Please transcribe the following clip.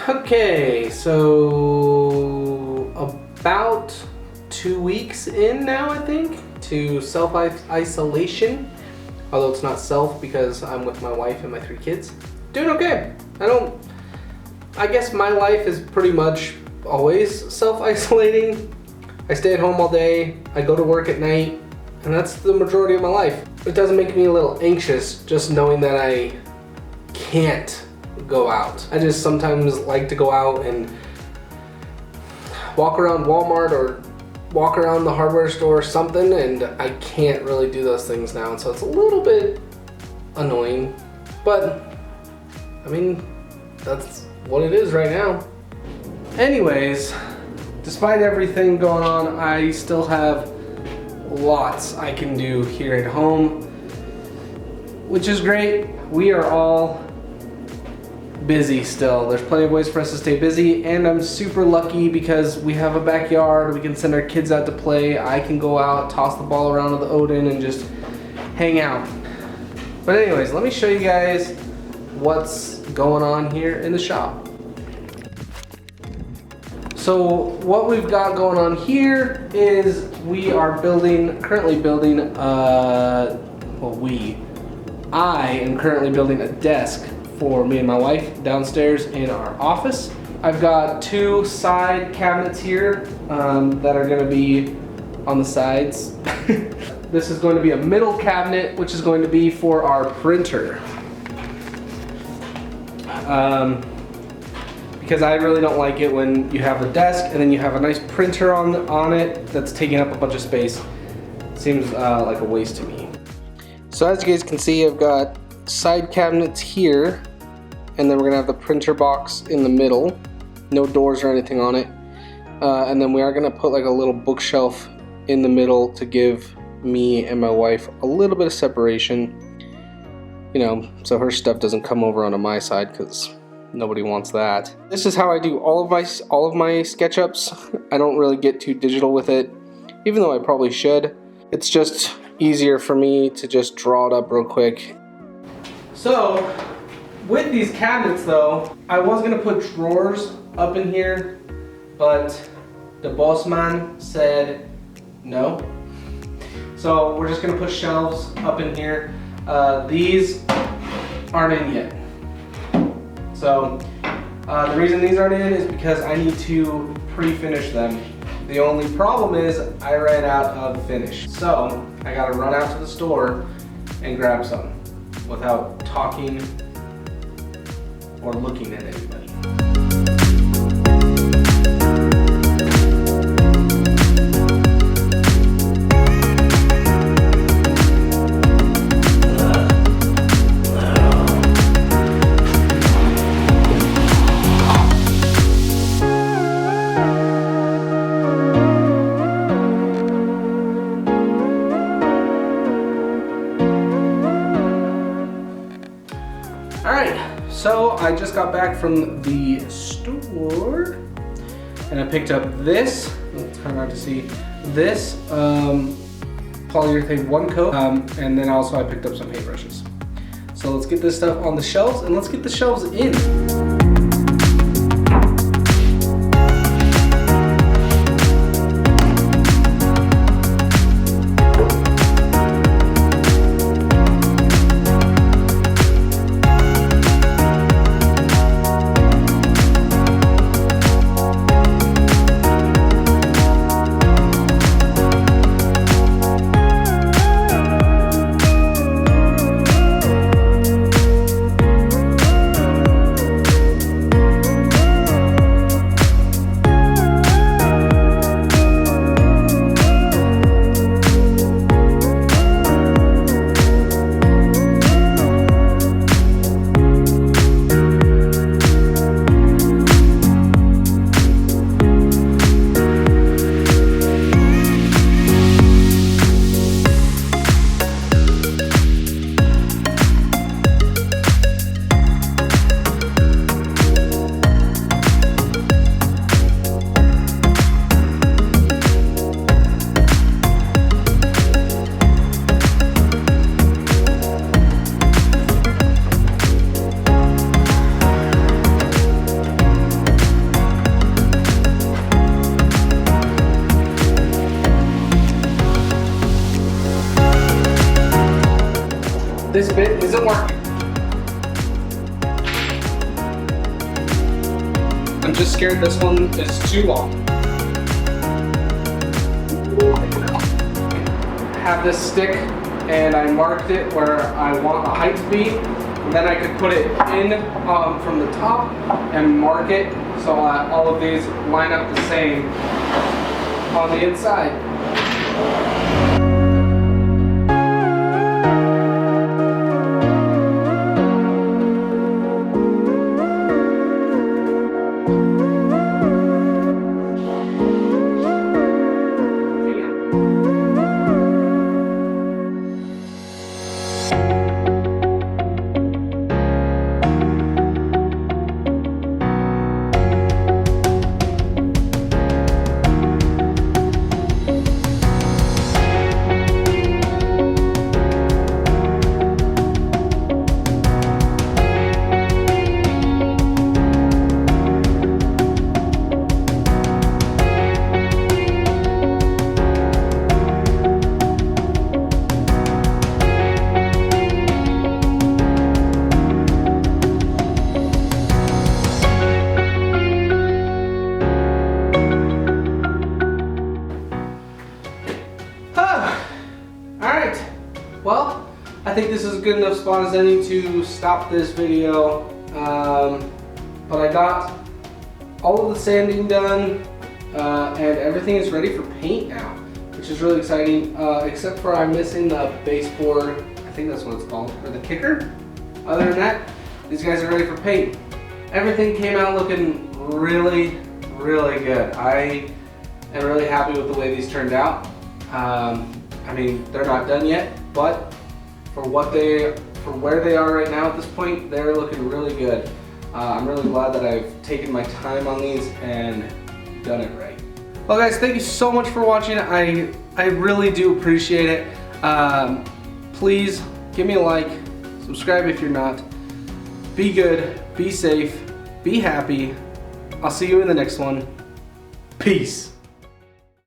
Okay, so about 2 weeks in now, I think, to self-isolation. Although it's not self because I'm with my wife and my 3 kids. Doing okay. I guess my life is pretty much always self-isolating. I stay at home all day, I go to work at night, and that's the majority of my life. It doesn't make me a little anxious just knowing that I can't go out. I just sometimes like to go out and walk around Walmart or walk around the hardware store or something, and I can't really do those things now, and so it's a little bit annoying, but I mean, that's what it is right now. Anyways, despite everything going on, I still have lots I can do here at home, which is great. We are all busy still. There's plenty of ways for us to stay busy, and I'm super lucky because we have a backyard. We can send our kids out to play. I can go out, toss the ball around with the Odin, and just hang out. But anyways, let me show you guys what's going on here in the shop. So what we've got going on here is we are currently building I am currently building a desk for me and my wife downstairs in our office. I've got 2 side cabinets here that are going to be on the sides. This is going to be a middle cabinet, which is going to be for our printer. Because I really don't like it when you have a desk and then you have a nice printer on it that's taking up a bunch of space. Seems like a waste to me. So as you guys can see, I've got side cabinets here, and then we're gonna have the printer box in the middle, no doors or anything on it, and then we are gonna put like a little bookshelf in the middle to give me and my wife a little bit of separation, you know, so her stuff doesn't come over onto my side, because nobody wants that. This is how I do all of my SketchUps. I don't really get too digital with it, even though I probably should. It's just easier for me to just draw it up real quick. So with these cabinets though, I was gonna put drawers up in here, but the boss man said no. So we're just gonna put shelves up in here. These aren't in yet. So the reason these aren't in is because I need to pre-finish them. The only problem is I ran out of finish. So I gotta run out to the store and grab some without talking or looking at anybody. Alright, so I just got back from the store and I picked up this, it's kind of hard to see, this polyurethane 1 coat, and then also I picked up some paintbrushes. So let's get this stuff on the shelves and let's get the shelves in. isn't working. I'm just scared this one is too long. I have this stick and I marked it where I want the height to be. And then I could put it in from the top and mark it so all of these line up the same on the inside. Alright, well, I think this is a good enough spot as any to stop this video. But I got all of the sanding done and everything is ready for paint now, which is really exciting, except for I'm missing the baseboard, I think that's what it's called, or the kicker. Other than that, these guys are ready for paint. Everything came out looking really, really good. I am really happy with the way these turned out. I mean, they're not done yet, but for where they are right now at this point, they're looking really good. I'm really glad that I've taken my time on these and done it right. Well guys, thank you so much for watching. I really do appreciate it. Please give me a like, subscribe if you're not. Be good, be safe, be happy. I'll see you in the next one. Peace.